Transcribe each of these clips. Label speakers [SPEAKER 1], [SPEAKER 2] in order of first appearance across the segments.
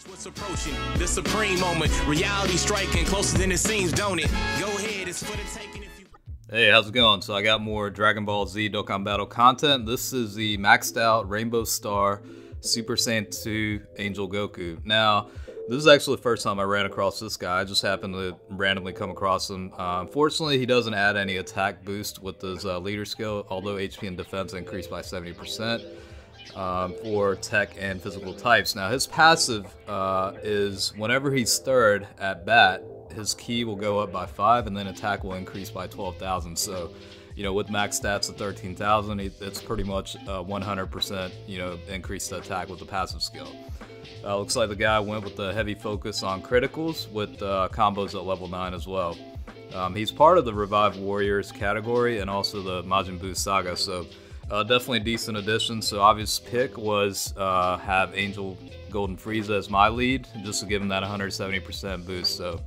[SPEAKER 1] What's approaching the supreme moment, reality striking closer than it seems, don't it? Go ahead, it's for the taking if you...
[SPEAKER 2] Hey, how's it going? So I got more Dragon Ball Z Dokkan Battle content. This is the maxed out Rainbow Star Super Saiyan 2 Angel Goku. Now, this is actually the first time I ran across this guy. I just happened to randomly come across him. Unfortunately, he doesn't add any attack boost with his leader skill, although HP and defense increased by 70%. For tech and physical types. Now his passive is whenever he's third at bat, his ki will go up by 5 and then attack will increase by 12,000. So, you know, with max stats of 13,000, it's pretty much 100%, you know, increased attack with the passive skill. Looks like the guy went with the heavy focus on criticals with combos at level 9 as well. He's part of the Revive Warriors category and also the Majin Buu Saga, so definitely a decent addition. So obvious pick was have Angel Golden Frieza as my lead, just to give him that 170% boost. So,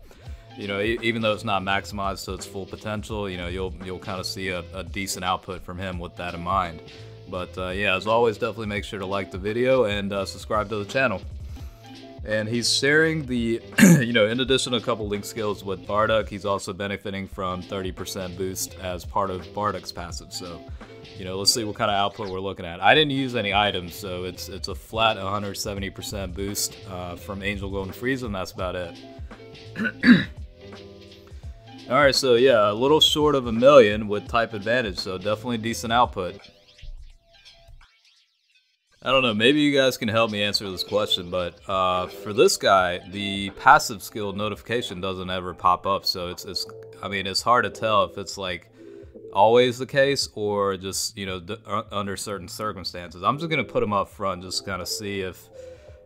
[SPEAKER 2] you know, even though it's not maximized to its full potential, you know, you'll kind of see a decent output from him with that in mind. But yeah, as always, definitely make sure to like the video and subscribe to the channel. And he's sharing the, you know, in addition to a couple link skills with Bardock, he's also benefiting from 30% boost as part of Bardock's passive. So, you know, let's see what kind of output we're looking at. I didn't use any items, so it's a flat 170% boost from Angel Golden Frieza, and that's about it. Alright, so yeah, a little short of 1 million with type advantage, so definitely decent output. I don't know, maybe you guys can help me answer this question, but for this guy, the passive skill notification doesn't ever pop up, so I mean, it's hard to tell if it's like always the case or just, you know, under certain circumstances. I'm just gonna put him up front just to kind of see if,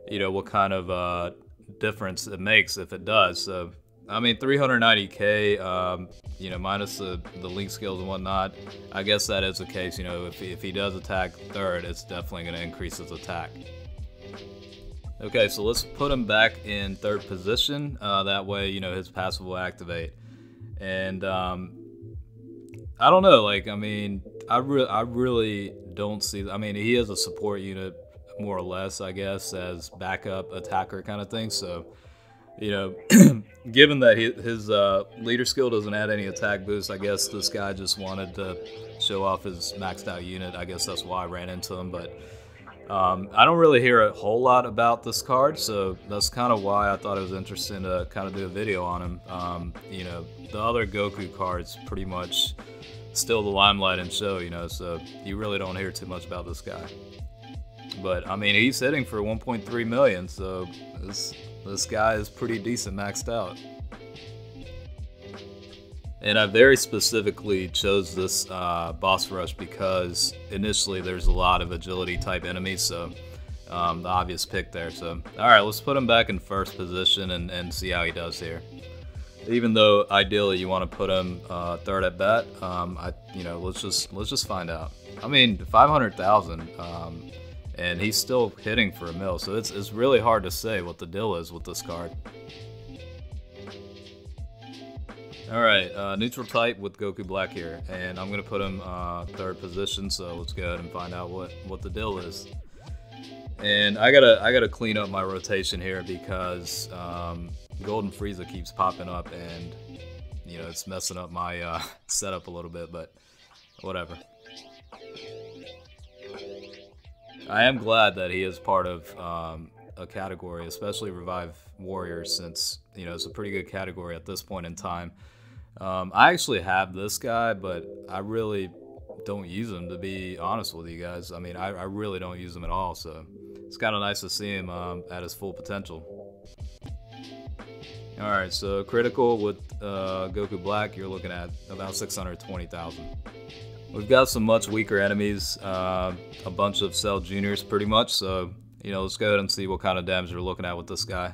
[SPEAKER 2] you know, what kind of difference it makes if it does. So I mean, 390k, you know, minus the link skills and whatnot, I guess that is the case. You know, if he does attack third, it's definitely going to increase his attack. Okay, so let's put him back in third position. That way, you know, his passive will activate. And I don't know, like, I mean, I really don't see. I mean, he is a support unit more or less, I guess, as backup attacker kind of thing. So, you know, given that his leader skill doesn't add any attack boost, I guess this guy just wanted to show off his maxed out unit. I guess that's why I ran into him, but I don't really hear a whole lot about this card, so that's kind of why I thought it was interesting to kind of do a video on him. You know, the other Goku cards pretty much still the limelight and show, you know, so you really don't hear too much about this guy. But, I mean, he's hitting for 1.3 million, so this guy is pretty decent maxed out. And I very specifically chose this boss rush because initially there's a lot of agility type enemies, so the obvious pick there. So, alright, let's put him back in first position and see how he does here. Even though ideally you want to put him third at bat, you know, let's just find out. I mean, 500,000. And he's still hitting for 1 mil, so it's really hard to say what the deal is with this card. Alright, neutral type with Goku Black here, and I'm going to put him third position, so let's go ahead and find out what the deal is. And I gotta clean up my rotation here because Golden Frieza keeps popping up and, you know, it's messing up my setup a little bit, but whatever. I am glad that he is part of a category, especially Revive Warriors, since, you know, it's a pretty good category at this point in time. I actually have this guy, but I really don't use him, to be honest with you guys. I mean, I really don't use him at all, so it's kind of nice to see him at his full potential. Alright, so critical with Goku Black, you're looking at about 620,000. We've got some much weaker enemies, a bunch of Cell Juniors pretty much, so, you know, let's go ahead and see what kind of damage we're looking at with this guy.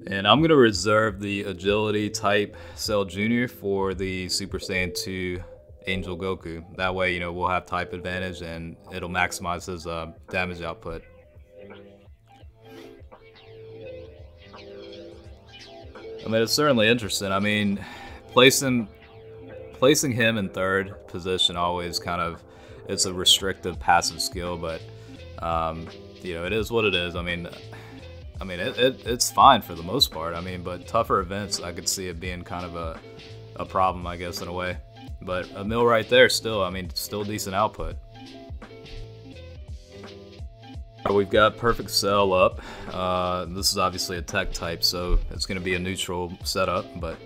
[SPEAKER 2] And I'm going to reserve the agility type Cell Junior for the Super Saiyan 2 Angel Goku. That way, you know, we'll have type advantage and it'll maximize his damage output. I mean, it's certainly interesting. I mean, placing him in third position always kind of, it's a restrictive passive skill, but you know, it is what it is. I mean, I mean, it's fine for the most part. I mean, but tougher events, I could see it being kind of a problem, I guess, in a way. But a mil right there still, I mean, still decent output. We've got perfect cell up. This is obviously a tech type, so it's going to be a neutral setup, but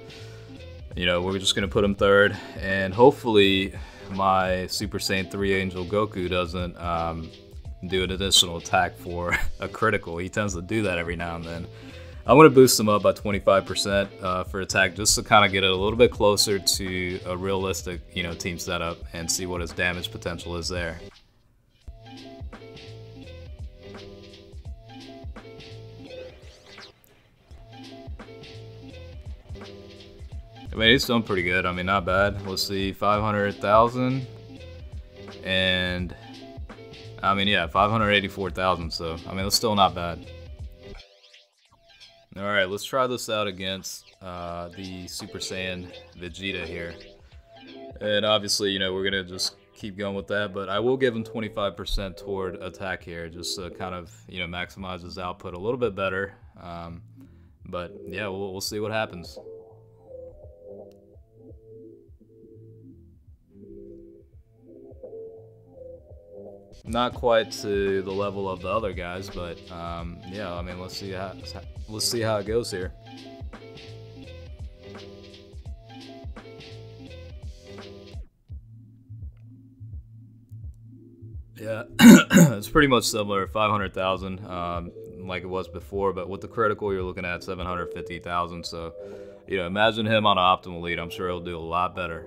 [SPEAKER 2] you know, we're just going to put him third, and hopefully my Super Saiyan 3 Angel Goku doesn't do an additional attack for a critical. He tends to do that every now and then. I'm going to boost him up by 25% for attack, just to kind of get it a little bit closer to a realistic, you know, team setup and see what his damage potential is there. I mean, he's doing pretty good. I mean, not bad. Let's see, 500,000, and I mean, yeah, 584,000. So, I mean, that's still not bad. All right, let's try this out against the Super Saiyan Vegeta here. And obviously, you know, we're gonna just keep going with that, but I will give him 25% toward attack here, just to kind of, you know, maximize his output a little bit better. But yeah, we'll see what happens. Not quite to the level of the other guys, but yeah, I mean, let's see how it goes here. Yeah, it's pretty much similar, 500,000, like it was before, but with the critical, you're looking at 750,000. So, you know, imagine him on an optimal lead. I'm sure he'll do a lot better.